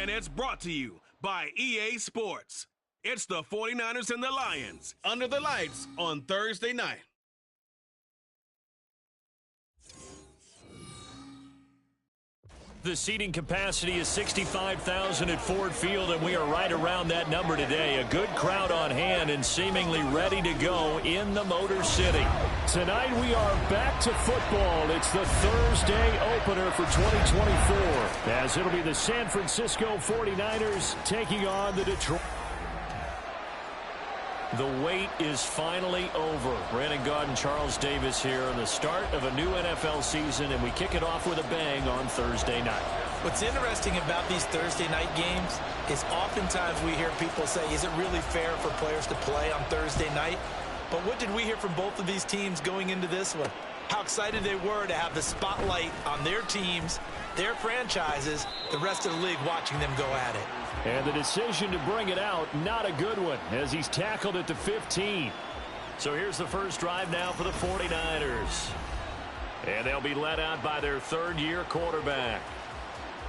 And it's brought to you by EA Sports. It's the 49ers and the Lions under the lights on Thursday night. The seating capacity is 65,000 at Ford Field, and we are right around that number today. A good crowd on hand and seemingly ready to go in the Motor City. Tonight we are back to football. It's the Thursday opener for 2024, as it'll be the San Francisco 49ers taking on the Detroit. The wait is finally over. Brandon Gaud and Charles Davis here on the start of a new NFL season, and we kick it off with a bang on Thursday night. What's interesting about these Thursday night games is oftentimes we hear people say, is it really fair for players to play on Thursday night? But what did we hear from both of these teams going into this one? How excited they were to have the spotlight on their teams, their franchises, the rest of the league watching them go at it. And the decision to bring it out, not a good one, as he's tackled at the 15. So here's the first drive now for the 49ers. And they'll be led out by their third-year quarterback.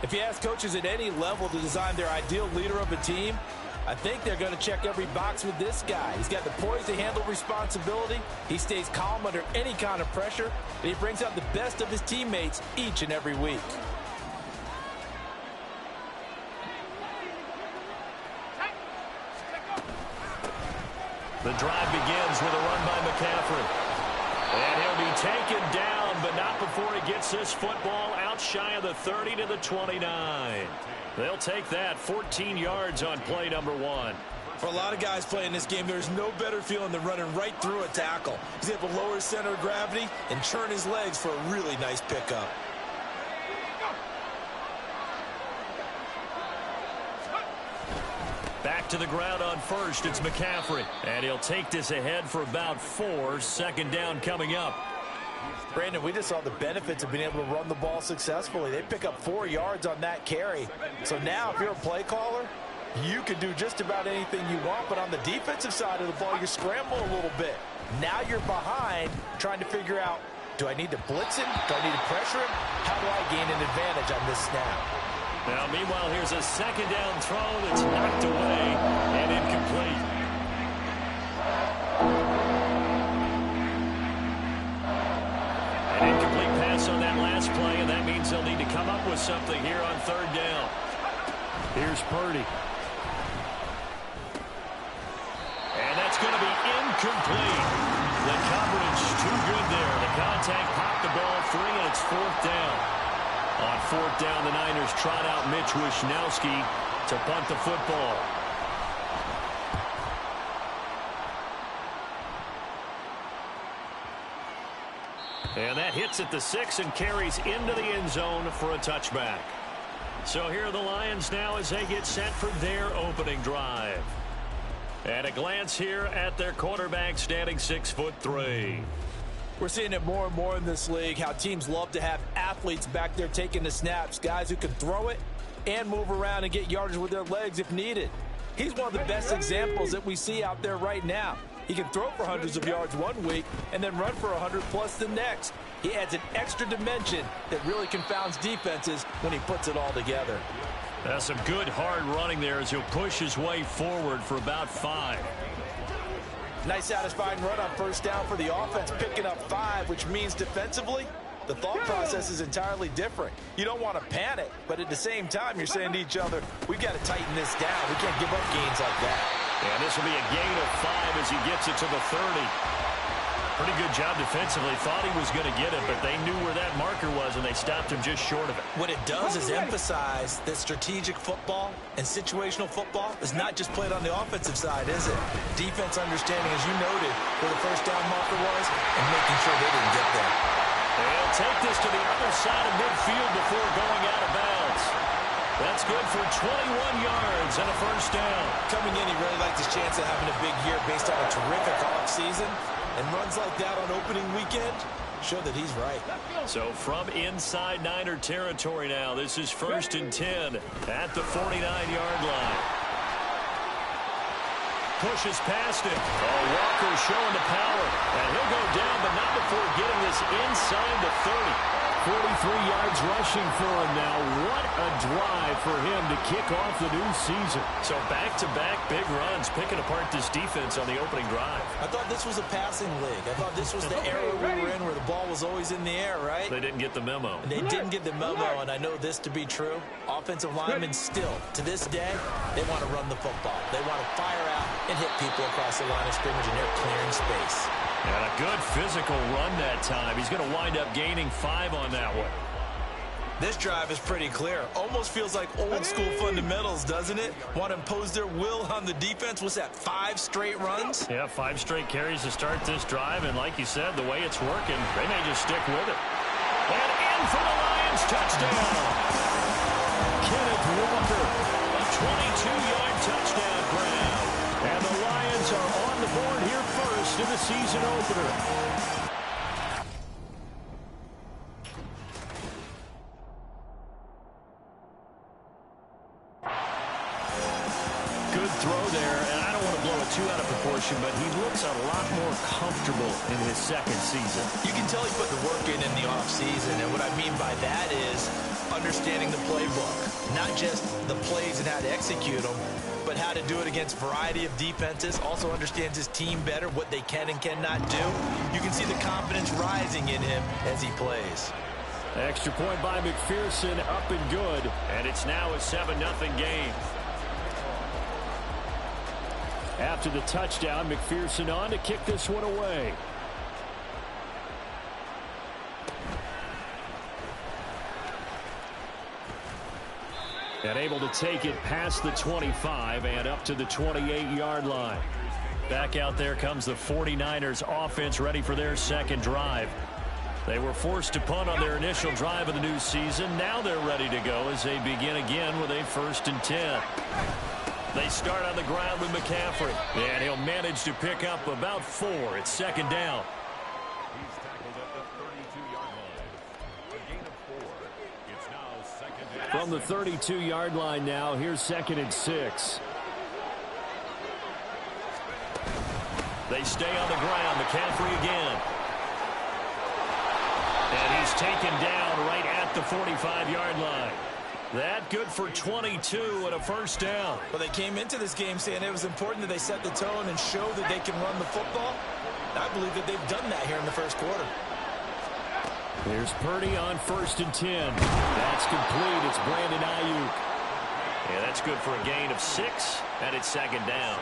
If you ask coaches at any level to design their ideal leader of a team, I think they're going to check every box with this guy. He's got the poise to handle responsibility. He stays calm under any kind of pressure, and he brings out the best of his teammates each and every week. The drive begins with a run by McCaffrey. And he'll be taken down, but not before he gets this football out shy of the 30 to the 29. They'll take that 14 yards on play number one. For a lot of guys playing this game, there's no better feeling than running right through a tackle. He's able to lower his center of gravity and churn his legs for a really nice pickup. Back to the ground on first, it's McCaffrey. And he'll take this ahead for about 4. Second down coming up. Brandon, we just saw the benefits of being able to run the ball successfully. They pick up 4 yards on that carry. So now if you're a play caller, you can do just about anything you want. But on the defensive side of the ball, you're scrambling a little bit. Now you're behind trying to figure out, do I need to blitz him? Do I need to pressure him? How do I gain an advantage on this snap? Now, meanwhile, here's a second down throw that's knocked away and incomplete. An incomplete pass on that last play, and that means they'll need to come up with something here on third down. Here's Purdy. And that's going to be incomplete. The coverage too good there. The contact popped the ball free, and it's fourth down. On fourth down, the Niners trot out Mitch Wishnowski to punt the football. And that hits at the 6 and carries into the end zone for a touchback. So here are the Lions now as they get set for their opening drive. And a glance here at their quarterback standing 6'3". We're seeing it more and more in this league, how teams love to have athletes back there taking the snaps, guys who can throw it and move around and get yardage with their legs if needed. He's one of the best examples that we see out there right now. He can throw for hundreds of yards one week and then run for 100+ the next. He adds an extra dimension that really confounds defenses when he puts it all together. That's some good hard running there as he'll push his way forward for about 5. Nice satisfying run on first down for the offense, picking up 5, which means defensively, the thought process is entirely different. You don't want to panic, but at the same time, you're saying to each other, we've got to tighten this down. We can't give up gains like that. And this will be a gain of 5 as he gets it to the 30. Pretty good job defensively. Thought he was going to get it, but they knew where that marker was, and they stopped him just short of it. What it does is emphasize that strategic football and situational football is not just played on the offensive side, is it? Defense understanding, as you noted, where the first down marker was and making sure they didn't get there. They'll take this to the other side of midfield before going out of bounds. That's good for 21 yards and a first down. Coming in, he really liked his chance of having a big year based on a terrific offseason. And runs like that on opening weekend show that he's right. So from inside Niner territory now, this is 1st and 10 at the 49-yard line. Pushes past it. Oh, Walker showing the power. And he'll go down, but not before getting this inside the 30. 43 yards rushing for him now. What a drive for him to kick off the new season. So back-to-back big runs, picking apart this defense on the opening drive. I thought this was a passing league. I thought this was the era we were in where the ball was always in the air, right? They didn't get the memo. And they didn't get the memo, and I know this to be true. Offensive linemen still, to this day, they want to run the football. They want to fire out and hit people across the line of scrimmage, and they're clearing space. And a good physical run that time. He's going to wind up gaining 5 on that one. This drive is pretty clear. Almost feels like old school fundamentals, doesn't it? Want to impose their will on the defense. What's that, 5 straight runs? Yeah, 5 straight carries to start this drive. And like you said, the way it's working, they may just stick with it. And in for the Lions, touchdown. Kenneth Walker, a 22-yard touchdown grab. And the Lions are on the board here first in the season opener. Good throw there, and I don't want to blow it too out of proportion, but he looks a lot more comfortable in his second season. You can tell he put the work in the offseason, and what I mean by that is understanding the playbook. Not just the plays and how to execute them, but how to do it against a variety of defenses. Also understands his team better, what they can and cannot do. You can see the confidence rising in him as he plays. Extra point by McPherson, up and good, and it's now a 7-0 game. After the touchdown, McPherson on to kick this one away. And able to take it past the 25 and up to the 28-yard line. Back out there comes the 49ers offense, ready for their second drive. They were forced to punt on their initial drive of the new season. Now they're ready to go as they begin again with a 1st and 10. They start on the ground with McCaffrey. And he'll manage to pick up about 4. It's 2nd down. He's tackled at the 32-yard line. A gain of 4. It's now 2nd down. From the 32-yard line now, here's 2nd and 6. They stay on the ground. McCaffrey again. And he's taken down right at the 45-yard line. That good for 22 and a 1st down. Well, they came into this game saying it was important that they set the tone and show that they can run the football. I believe that they've done that here in the first quarter. Here's Purdy on 1st and 10. That's complete. It's Brandon Ayuk. Yeah, that's good for a gain of 6, and it's 2nd down.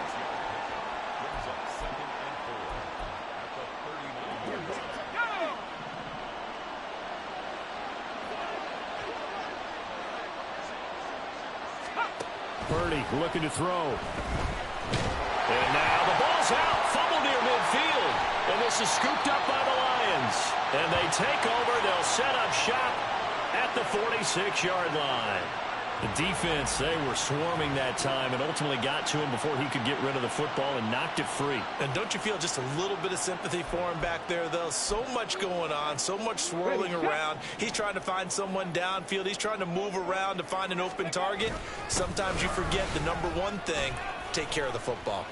Purdy looking to throw. And now the ball's out. Fumble near midfield. And this is scooped up by the Lions. And they take over. They'll set up shop at the 46-yard line. The defense, they were swarming that time and ultimately got to him before he could get rid of the football and knocked it free. And don't you feel just a little bit of sympathy for him back there, though? So much going on, so much swirling around. He's trying to find someone downfield. He's trying to move around to find an open target. Sometimes you forget the number one thing, take care of the football.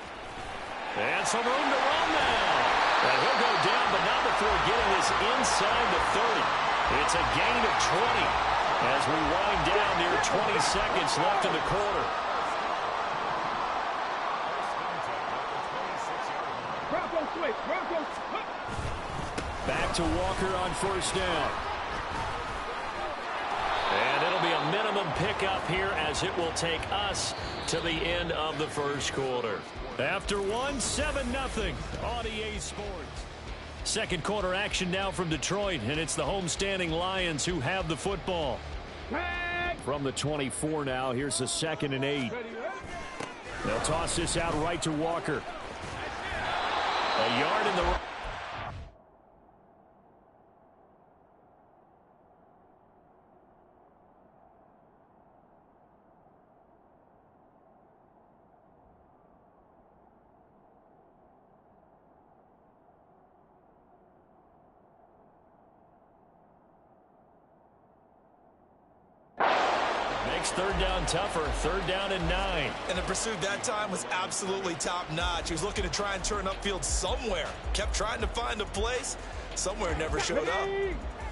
And some room to run now. And he'll go down, but not before getting this inside the 30. It's a gain of 20. As we wind down near 20 seconds left in the quarter. Back to Walker on 1st down. And it'll be a minimum pickup here as it will take us to the end of the first quarter. After 7-0 on EA Sports. Second quarter action now from Detroit, and it's the homestanding Lions who have the football. From the 24 now, here's a 2nd and 8. They'll toss this out right to Walker. A yard in the... Makes 3rd down tougher. 3rd down and 9. And the pursuit that time was absolutely top-notch. He was looking to try and turn upfield somewhere. Kept trying to find a place. Somewhere never showed up.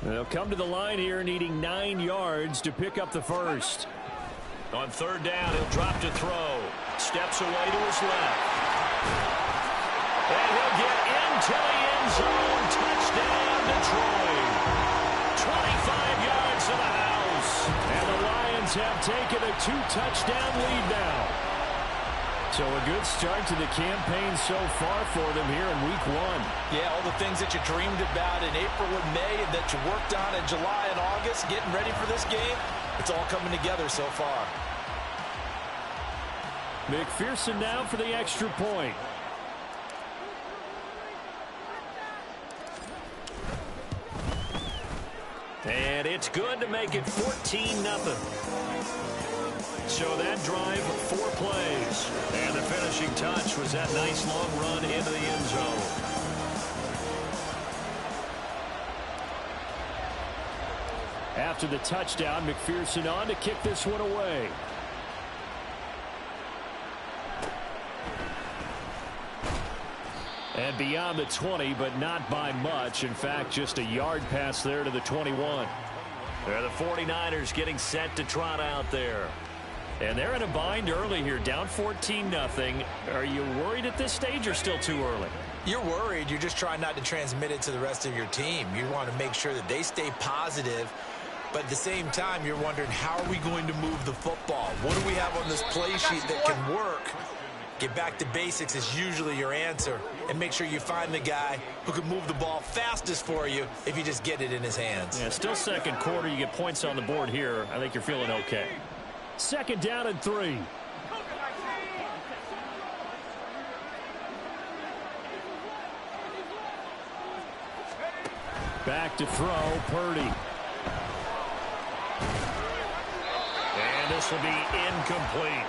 They'll come to the line here needing 9 yards to pick up the first. On third down, he'll drop to throw. Steps away to his left. And he'll get into the end zone. Touchdown, Detroit. 25 yards to the house. And the Lions have taken a 2-touchdown lead now. So a good start to the campaign so far for them here in week 1. Yeah, all the things that you dreamed about in April and May and that you worked on in July and August, getting ready for this game, it's all coming together so far. McPherson now for the extra point. And it's good to make it 14-0. So that drive, 4 plays. And the finishing touch was that nice long run into the end zone. After the touchdown, McPherson on to kick this one away. And beyond the 20, but not by much. In fact, just a yard pass there to the 21. They're the 49ers getting set to trot out there. And they're in a bind early here, down 14-0. Are you worried at this stage or still too early? You're worried. You're just trying not to transmit it to the rest of your team. You want to make sure that they stay positive. But at the same time, you're wondering, how are we going to move the football? What do we have on this play sheet that can work? Get back to basics is usually your answer. And make sure you find the guy who can move the ball fastest for you if you just get it in his hands. Yeah, still second quarter. You get points on the board here. I think you're feeling okay. Second down and 3. Back to throw, Purdy. And this will be incomplete.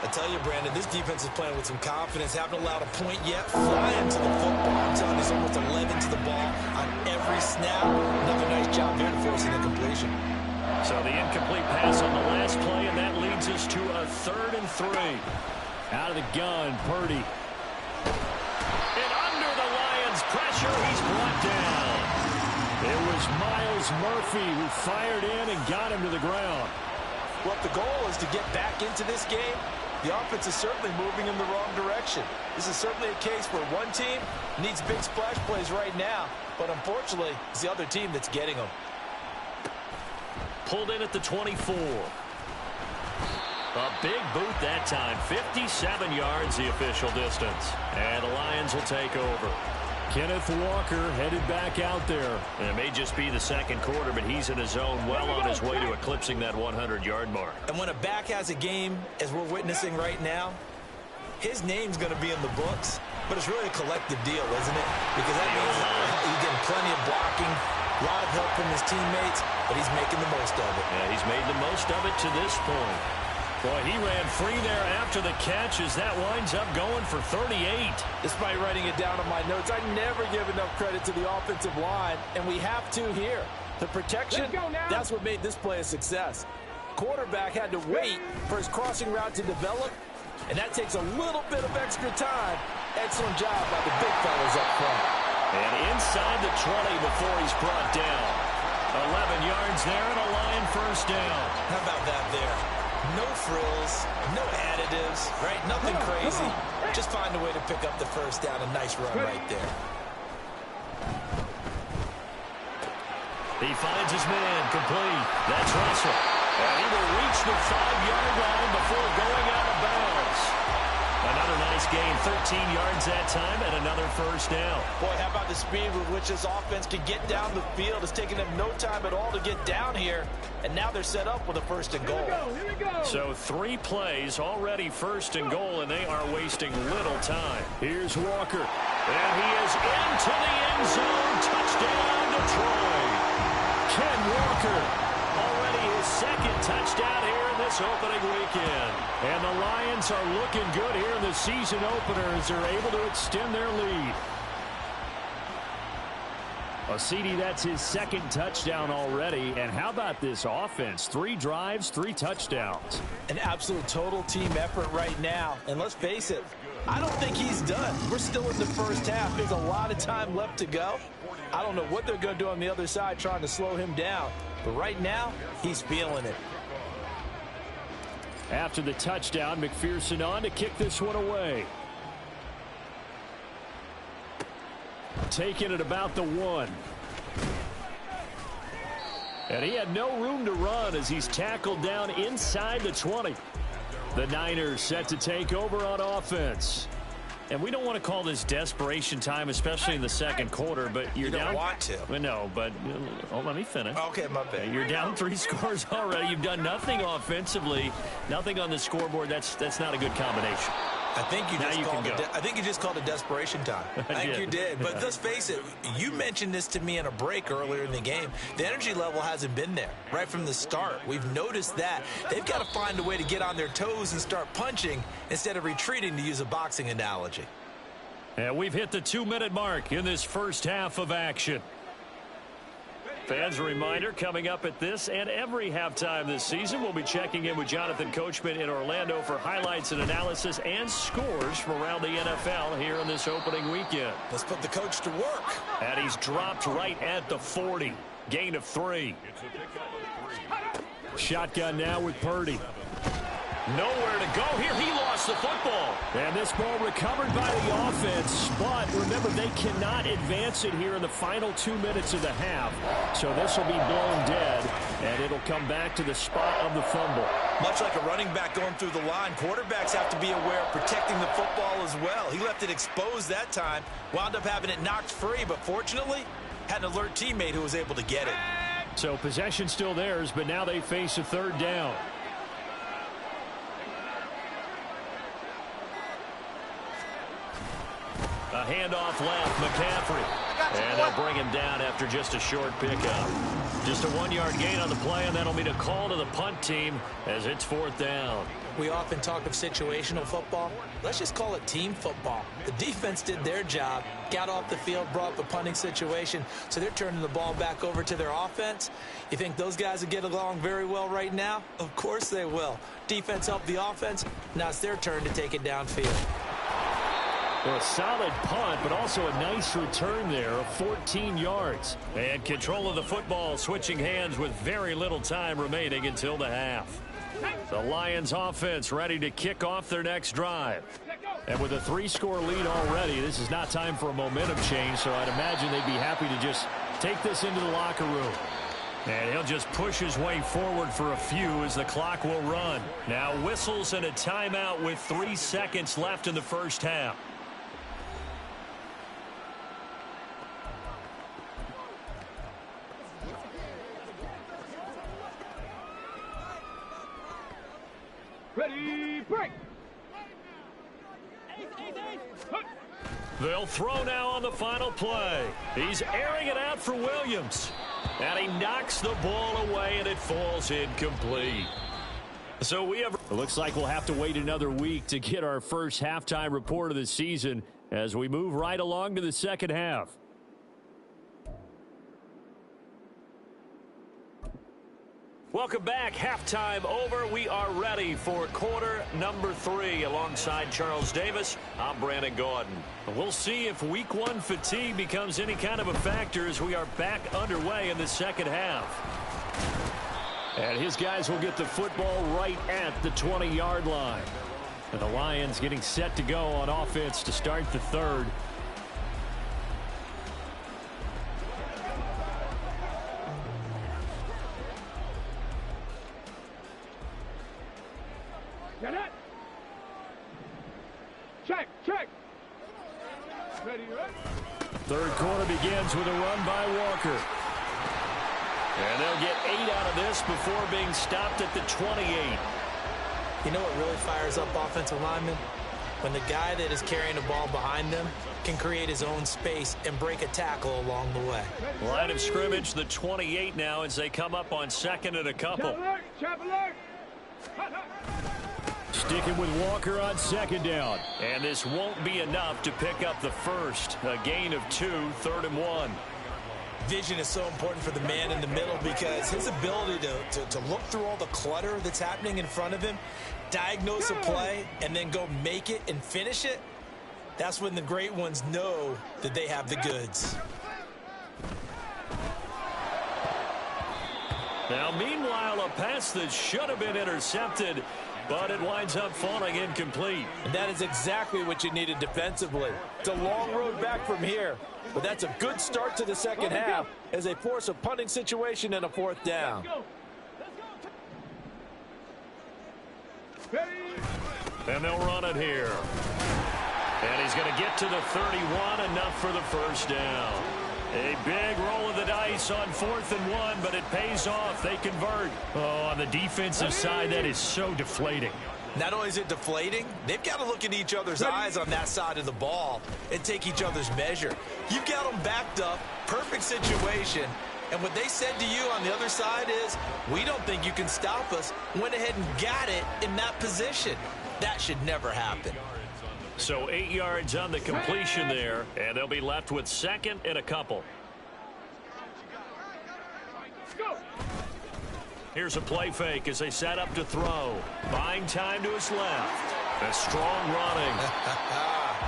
I tell you, Brandon, this defense is playing with some confidence. Haven't allowed a point yet. Flying to the football. I'm telling you, it's almost 11 to the ball on every snap. Another nice job there forcing a completion. So the incomplete pass on the last play, and that leads us to a 3rd and 3. Out of the gun, Purdy. And under the Lions' pressure, he's brought down. It was Miles Murphy who fired in and got him to the ground. Well, if the goal is to get back into this game, the offense is certainly moving in the wrong direction. This is certainly a case where one team needs big splash plays right now, but unfortunately, it's the other team that's getting them. Pulled in at the 24. A big boot that time. 57 yards the official distance. And the Lions will take over. Kenneth Walker headed back out there. And it may just be the second quarter, but he's in his zone, well on his way to eclipsing that 100-yard mark. And when a back has a game, as we're witnessing right now, his name's going to be in the books, but it's really a collective deal, isn't it? Because that means he's getting plenty of blocking, a lot of help from his teammates, but he's making the most of it. Yeah, he's made the most of it to this point. Boy, he ran free there after the catch as that winds up going for 38. Despite writing it down on my notes, I never give enough credit to the offensive line, and we have to here. The protection, that's what made this play a success. Quarterback had to wait for his crossing route to develop, and that takes a little bit of extra time. Excellent job by the big fellas up front. And inside the 20 before he's brought down. 11 yards there and a Lion first down. How about that there? No frills, no additives, right? Nothing crazy. Just find a way to pick up the first down. A nice run right there. He finds his man complete. That's Russell. And he will reach the 5-yard line before going out of bounds. Another nice gain, 13 yards that time, and another first down. Boy, how about the speed with which this offense can get down the field? It's taken them no time at all to get down here, and now they're set up with a 1st and goal. Here we go. So 3 plays, already 1st and goal, and they are wasting little time. Here's Walker, and he is into the end zone. Touchdown, Detroit. Ken Walker, already his 2nd touchdown here in this opening weekend. And the Lions are looking good here in the season opener as they're able to extend their lead. CD, that's his 2nd touchdown already. And how about this offense? 3 drives, 3 touchdowns. An absolute total team effort right now. And let's face it, I don't think he's done. We're still in the first half. There's a lot of time left to go. I don't know what they're going to do on the other side trying to slow him down. But right now, he's feeling it. After the touchdown, McPherson on to kick this one away. Taking it about the 1. And he had no room to run as he's tackled down inside the 20. The Niners set to take over on offense. And we don't want to call this desperation time, especially in the second quarter, but you're down. You don't want to. Well, no, but let me finish. Okay, my bad. You're down 3 scores already. You've done nothing offensively, nothing on the scoreboard. That's not a good combination. I think you just called it desperation time. I think you did. But let's face it, you mentioned this to me in a break earlier in the game. The energy level hasn't been there right from the start. We've noticed that. They've got to find a way to get on their toes and start punching instead of retreating, to use a boxing analogy. And we've hit the 2-minute mark in this first half of action. Fans, a reminder, coming up at this and every halftime this season, we'll be checking in with Jonathan Coachman in Orlando for highlights and analysis and scores from around the NFL here in this opening weekend. Let's put the coach to work. And he's dropped right at the 40. Gain of 3. Shotgun now with Purdy. Nowhere to go here. He lost the football. And this ball recovered by the offense. But remember, they cannot advance it here in the final 2 minutes of the half. So this will be blown dead, and it'll come back to the spot of the fumble. Much like a running back going through the line, quarterbacks have to be aware of protecting the football as well. He left it exposed that time, wound up having it knocked free, but fortunately had an alert teammate who was able to get it. So possession still theirs, but now they face a third down. A handoff left, McCaffrey. And they'll bring him down after just a short pickup. Just a 1-yard gain on the play, and that'll mean a call to the punt team as it's 4th down. We often talk of situational football. Let's just call it team football. The defense did their job, got off the field, brought up a punting situation, so they're turning the ball back over to their offense. You think those guys will get along very well right now? Of course they will. Defense helped the offense. Now it's their turn to take it downfield. Well, a solid punt, but also a nice return there of 14 yards. And control of the football switching hands with very little time remaining until the half. The Lions offense ready to kick off their next drive. And with a 3-score lead already, this is not time for a momentum change, so I'd imagine they'd be happy to just take this into the locker room. And he'll just push his way forward for a few as the clock will run. Now whistles and a timeout with 3 seconds left in the first half. Ready, break! They'll throw now on the final play. He's airing it out for Williams. And he knocks the ball away, and it falls incomplete. So it looks like we'll have to wait another week to get our first halftime report of the season as we move right along to the second half. Welcome back. Halftime over. We are ready for quarter number 3 alongside Charles Davis. I'm Brandon Gordon. We'll see if week 1 fatigue becomes any kind of a factor as we are back underway in the second half. And his guys will get the football right at the 20-yard line. And the Lions getting set to go on offense to start the third. Get it! Check, check! Ready, ready? Third quarter begins with a run by Walker. And they'll get 8 out of this before being stopped at the 28. You know what really fires up offensive linemen? When the guy that is carrying the ball behind them can create his own space and break a tackle along the way. Line of scrimmage, the 28 now as they come up on second and a couple. Chap alert! Sticking with Walker on second down. And this won't be enough to pick up the first. A gain of 2, 3rd and 1. Vision is so important for the man in the middle because his ability to look through all the clutter that's happening in front of him, diagnose a play, and then go make it and finish it, that's when the great ones know that they have the goods. Now, meanwhile, a pass that should have been intercepted, but it winds up falling incomplete. And that is exactly what you needed defensively. It's a long road back from here, but that's a good start to the second half as they force a punting situation and a fourth down. And they'll run it here. And he's going to get to the 31, enough for the first down. A big roll of the dice on 4th and 1, but it pays off. They convert. Oh, on the defensive side, that is so deflating. Not only is it deflating, they've got to look in each other's eyes on that side of the ball and take each other's measure. You've got them backed up, perfect situation, and what they said to you on the other side is, we don't think you can stop us. Went ahead and got it in that position. That should never happen. So 8 yards on the completion there, and they'll be left with 2nd and a couple. Here's a play fake as they set up to throw. Buying time to his left. A strong running.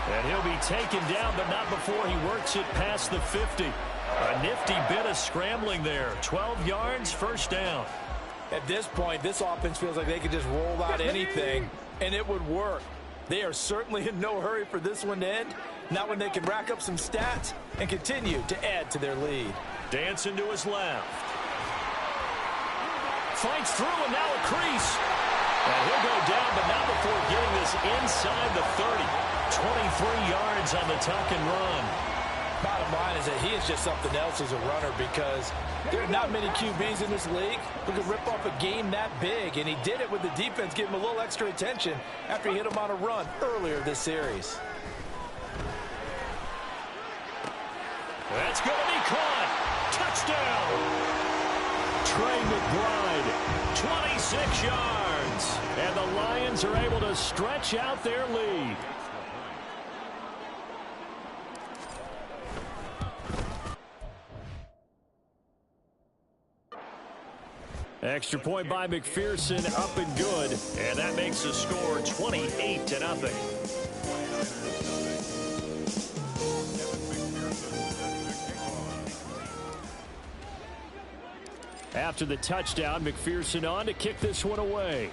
And he'll be taken down, but not before he works it past the 50. A nifty bit of scrambling there. 12 yards, first down. At this point, this offense feels like they could just roll out anything, and it would work. They are certainly in no hurry for this one to end. Not when they can rack up some stats and continue to add to their lead. Dancing to his left. Fights through and now a crease. And he'll go down, but not before getting this inside the 30. 23 yards on the tuck and run. Bottom line is that he is just something else as a runner because there are not many QBs in this league who can rip off a game that big, and he did it with the defense giving him a little extra attention after he hit him on a run earlier this series. That's going to be caught. Touchdown. Trey McBride, 26 yards. And the Lions are able to stretch out their lead. Extra point by McPherson, up and good. And that makes the score 28-0. After the touchdown, McPherson on to kick this one away.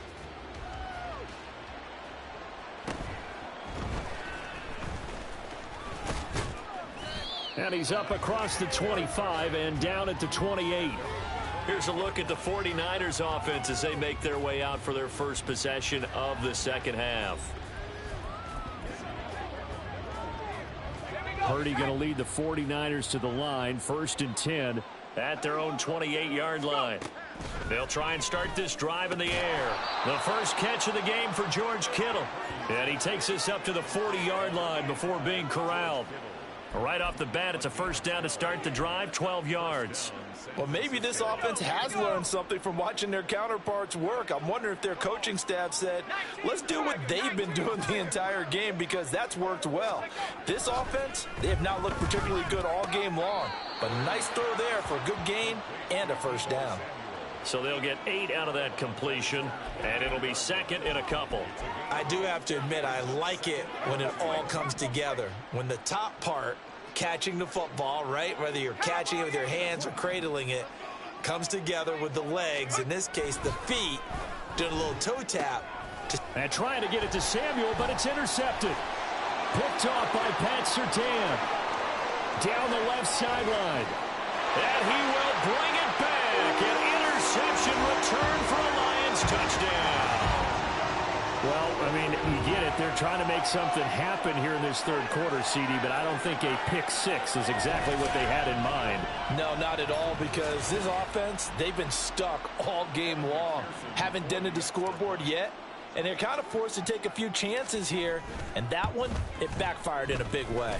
And he's up across the 25 and down at the 28. Here's a look at the 49ers offense as they make their way out for their first possession of the second half. Purdy going to lead the 49ers to the line, 1st and 10 at their own 28-yard line. They'll try and start this drive in the air. The first catch of the game for George Kittle. And he takes this up to the 40-yard line before being corralled. Right off the bat, it's a first down to start the drive, 12 yards. Well, maybe this offense has learned something from watching their counterparts work. I'm wondering if their coaching staff said, let's do what they've been doing the entire game because that's worked well. This offense, they have not looked particularly good all game long. But a nice throw there for a good gain and a first down. So they'll get 8 out of that completion, and it'll be 2nd and a couple. I do have to admit, I like it when it all comes together. When the top part, catching the football, right, whether you're catching it with your hands or cradling it, comes together with the legs, in this case the feet, doing a little toe tap. And trying to get it to Samuel, but it's intercepted. Picked off by Pat Surtain. Down the left sideline. And he will bring it back. An interception return for a Lions touchdown. Well, I mean, you get it. They're trying to make something happen here in this third quarter, CD, but I don't think a pick six is exactly what they had in mind. No, not at all, because this offense, they've been stuck all game long. Haven't dented the scoreboard yet, and they're kind of forced to take a few chances here, and that one, it backfired in a big way.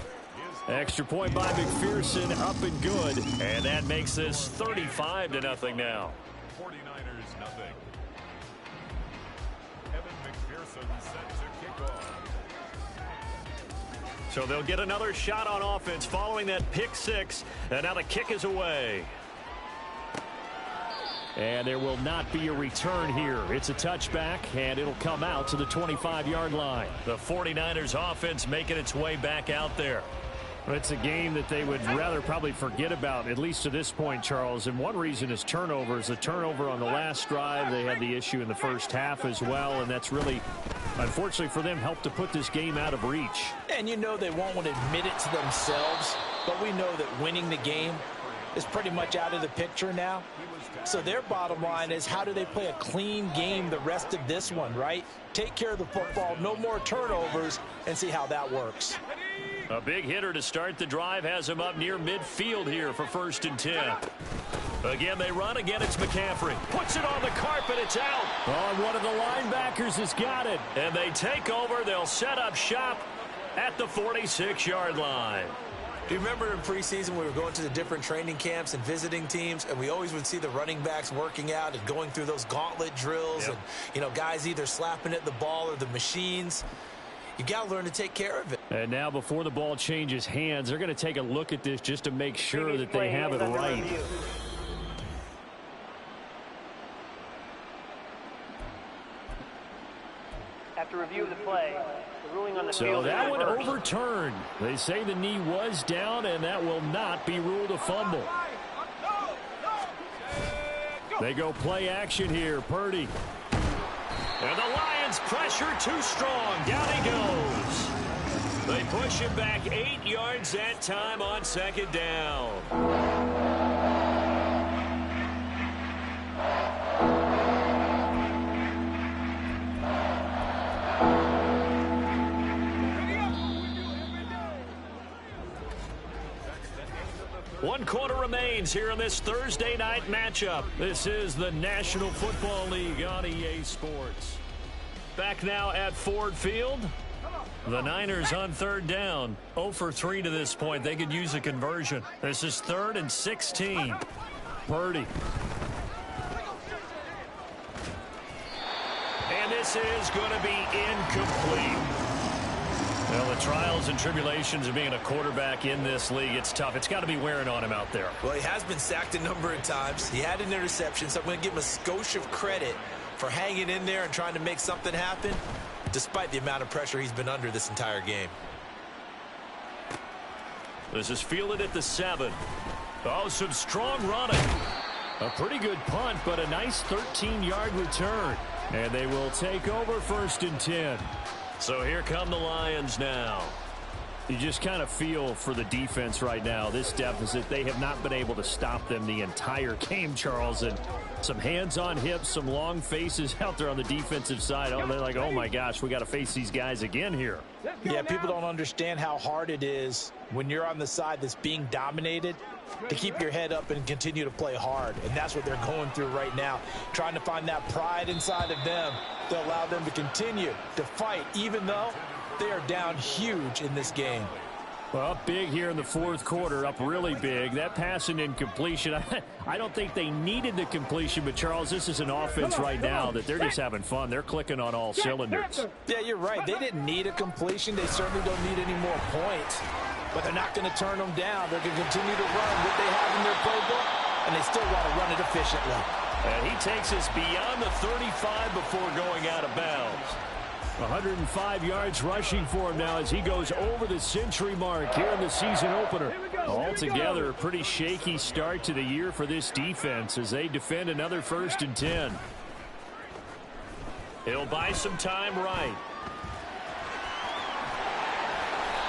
Extra point by McPherson, up and good, and that makes this 35-0 now. 49ers nothing. Evan McPherson set to kick off. So they'll get another shot on offense following that pick six, and now the kick is away. And there will not be a return here. It's a touchback, and it'll come out to the 25-yard line. The 49ers offense making its way back out there. Well, it's a game that they would rather probably forget about, at least to this point, Charles. And one reason is turnovers. A turnover on the last drive. They had the issue in the first half as well, and that's really, unfortunately for them, helped to put this game out of reach. And you know they won't want to admit it to themselves, but we know that winning the game is pretty much out of the picture now. So their bottom line is, how do they play a clean game the rest of this one, right? Take care of the football, no more turnovers, and see how that works. A big hitter to start the drive has him up near midfield here for 1st and 10. Again, they run. Again, it's McCaffrey. Puts it on the carpet. It's out. Oh, one of the linebackers has got it. And they take over. They'll set up shop at the 46-yard line. Do you remember in preseason we were going to the different training camps and visiting teams, and we always would see the running backs working out and going through those gauntlet drills, and, you know, guys either slapping at the ball or the machines. You got to learn to take care of it. And now before the ball changes hands, they're going to take a look at this just to make sure that they have it right. After review of the play, the ruling on the so field that is one reversed. overturned. They say the knee was down, and that will not be ruled a fumble. They go play action here. Purdy. And the Lions pressure too strong. Down he goes. They push him back 8 yards that time on 2nd down. One quarter remains here in this Thursday night matchup. This is the National Football League on EA Sports. Back now at Ford Field. The Niners on 3rd down. 0 for 3 to this point. They could use a conversion. This is 3rd and 16. Purdy. And this is going to be incomplete. Well, the trials and tribulations of being a quarterback in this league, it's tough. It's got to be wearing on him out there. Well, he has been sacked a number of times. He had an interception, so I'm going to give him a skosh of credit for hanging in there and trying to make something happen, despite the amount of pressure he's been under this entire game. This is fielded at the 7. Oh, some strong running. A pretty good punt, but a nice 13-yard return. And they will take over 1st and 10. So here come the Lions now. You just kind of feel for the defense right now. This deficit, they have not been able to stop them the entire game, Charles. And some hands on hips, some long faces out there on the defensive side. Oh, they're like, oh, my gosh, we got to face these guys again here. Yeah, people don't understand how hard it is when you're on the side that's being dominated to keep your head up and continue to play hard. And that's what they're going through right now, trying to find that pride inside of them to allow them to continue to fight, even though they are down huge in this game. Well, up big here in the 4th quarter, up really big. That pass and incompletion, I don't think they needed the completion, but, Charles, this is an offense right now that they're just having fun. They're clicking on all cylinders. Yeah, you're right. They didn't need a completion. They certainly don't need any more points, but they're not going to turn them down. They're going to continue to run what they have in their playbook, and they still want to run it efficiently. And he takes us beyond the 35 before going out of bounds. 105 yards rushing for him now as he goes over the century mark here in the season opener. Altogether, a pretty shaky start to the year for this defense as they defend another 1st and 10. He'll buy some time right.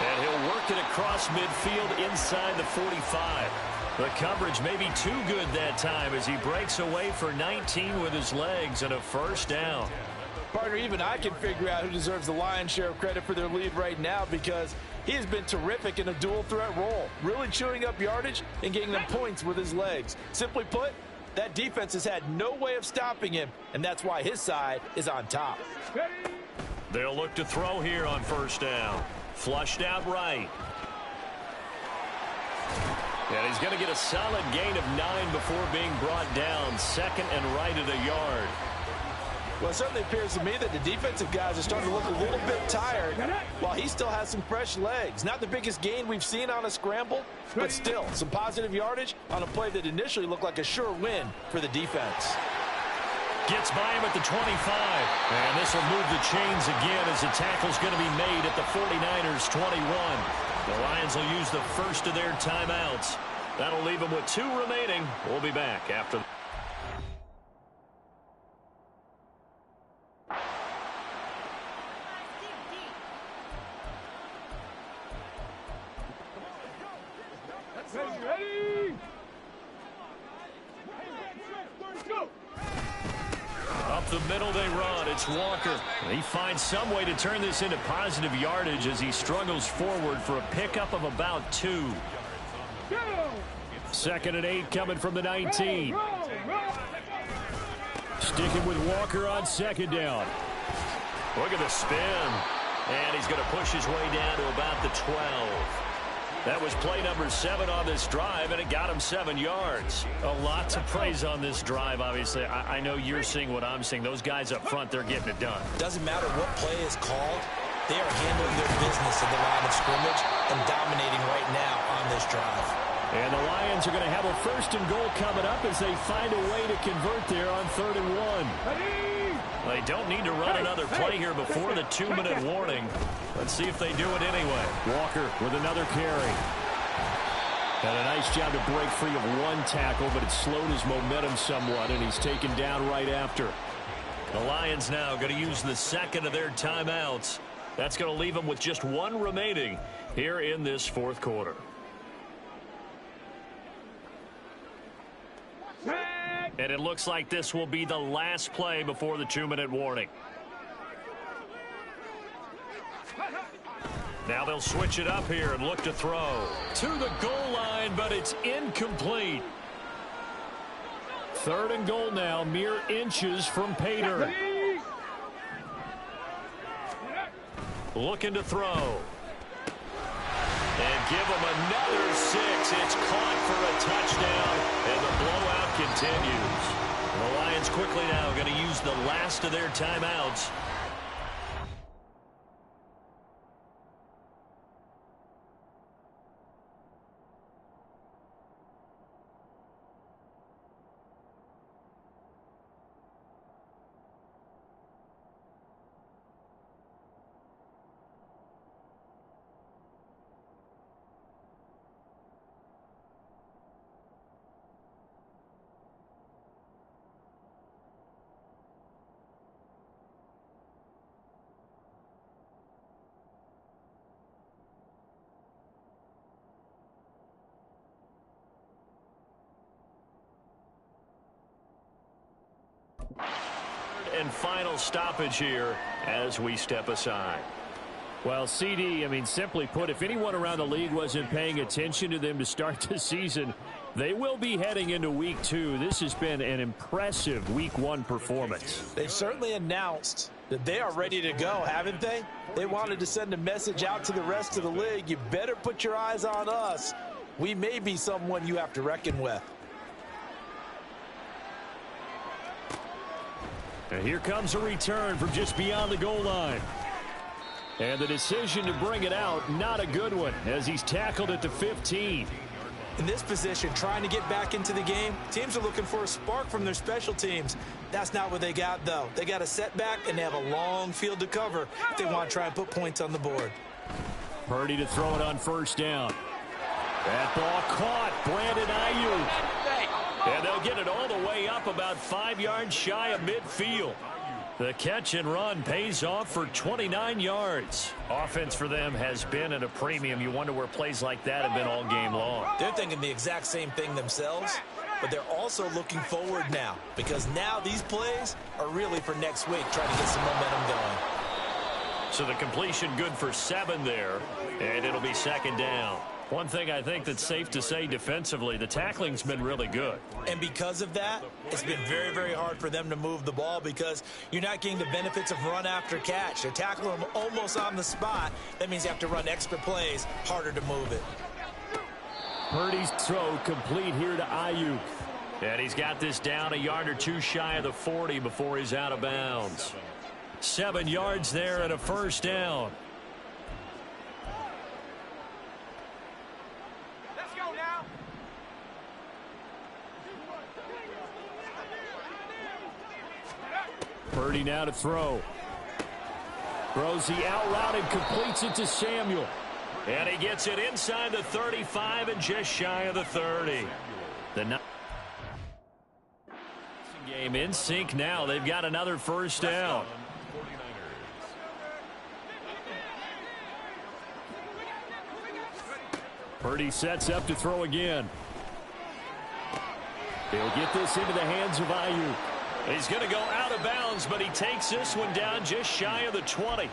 And he'll work it across midfield inside the 45. The coverage may be too good that time as he breaks away for 19 with his legs and a 1st down. Partner, even I can figure out who deserves the lion's share of credit for their lead right now, because he has been terrific in a dual threat role, really chewing up yardage and getting them points with his legs. Simply put, that defense has had no way of stopping him, and that's why his side is on top. They'll look to throw here on 1st down. Flushed out right. And he's going to get a solid gain of 9 before being brought down. 2nd and right at a yard. Well, it certainly appears to me that the defensive guys are starting to look a little bit tired while he still has some fresh legs. Not the biggest gain we've seen on a scramble, but still some positive yardage on a play that initially looked like a sure win for the defense. Gets by him at the 25. And this will move the chains again as the tackle's going to be made at the 49ers 21. The Lions will use the first of their timeouts. That'll leave them with 2 remaining. We'll be back after. Ready? Go! Up the middle they run. It's Walker. He finds some way to turn this into positive yardage as he struggles forward for a pickup of about 2. Second and 8 coming from the 19. Sticking with Walker on second down. Look at the spin. And he's going to push his way down to about the 12. That was play number 7 on this drive, and it got him 7 yards. A lot to praise on this drive, obviously. I know you're seeing what I'm seeing. Those guys up front, they're getting it done. Doesn't matter what play is called. They are handling their business at the line of scrimmage and dominating right now on this drive. And the Lions are going to have a 1st and goal coming up as they find a way to convert there on 3rd and 1. They don't need to run another play here before the 2-minute warning. Let's see if they do it anyway. Walker with another carry. Had a nice job to break free of 1 tackle, but it slowed his momentum somewhat, and he's taken down right after. The Lions now going to use the 2nd of their timeouts. That's going to leave them with just 1 remaining here in this 4th quarter. And it looks like this will be the last play before the 2-minute warning. Now they'll switch it up here and look to throw. To the goal line, but it's incomplete. 3rd and goal now, mere inches from Pater. Looking to throw. And give him another 6. It's caught for a touchdown, and the blowout continues. The Lions quickly now going to use the last of their timeouts. And final stoppage here as we step aside. Well, CD, I mean, simply put, if anyone around the league wasn't paying attention to them to start the season, they will be heading into week 2. This has been an impressive week 1 performance. They've certainly announced that they are ready to go, haven't they? They wanted to send a message out to the rest of the league. You better put your eyes on us. We may be someone you have to reckon with. And here comes a return from just beyond the goal line. And the decision to bring it out, not a good one, as he's tackled at the 15. In this position, trying to get back into the game, teams are looking for a spark from their special teams. That's not what they got, though. They got a setback, and they have a long field to cover if they want to try and put points on the board. Purdy to throw it on 1st down. That ball caught. Brandon Ayuk. And they'll get it all the way up about 5 yards shy of midfield. The catch and run pays off for 29 yards. Offense for them has been at a premium. You wonder where plays like that have been all game long. They're thinking the exact same thing themselves, but they're also looking forward now because now these plays are really for next week, trying to get some momentum going. So the completion good for 7 there, and it'll be 2nd down. One thing I think that's safe to say defensively, the tackling's been really good. And because of that, it's been very, very hard for them to move the ball because you're not getting the benefits of run after catch. They're tackling them almost on the spot. That means you have to run extra plays, harder to move it. Purdy's throw complete here to Ayuk. And he's got this down a yard or 2 shy of the 40 before he's out of bounds. 7 yards there and a 1st down. Purdy now to throw. Throws the out route and completes it to Samuel. And he gets it inside the 35 and just shy of the 30. The game in sync now. They've got another first down. Purdy sets up to throw again. He'll get this into the hands of Ayuk. He's going to go out of bounds, but he takes this one down just shy of the 20.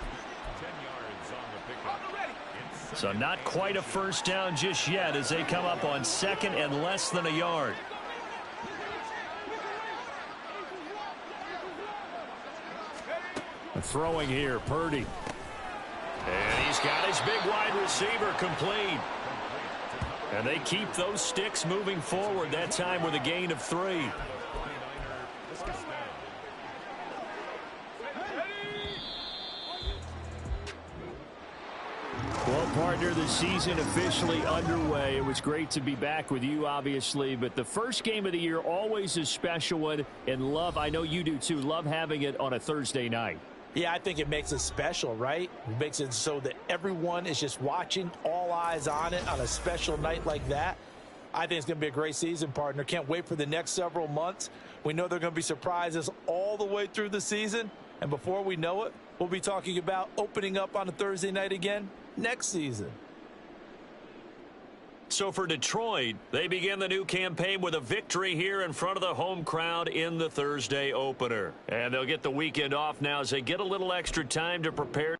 So not quite a first down just yet as they come up on second and less than a yard. Throwing here, Purdy. And he's got his big wide receiver complete. And they keep those sticks moving forward, that time with a gain of 3. Well, partner, the season officially underway. It was great to be back with you, obviously, but the first game of the year always a special one, and love, I know you do too, love having it on a Thursday night. Yeah, I think it makes it special, right? It makes it so that everyone is just watching, all eyes on it on a special night like that. I think it's going to be a great season, partner. Can't wait for the next several months. We know there are going to be surprises all the way through the season, and before we know it, we'll be talking about opening up on a Thursday night again next season. So for Detroit, they begin the new campaign with a victory here in front of the home crowd in the Thursday opener. And they'll get the weekend off now as they get a little extra time to prepare.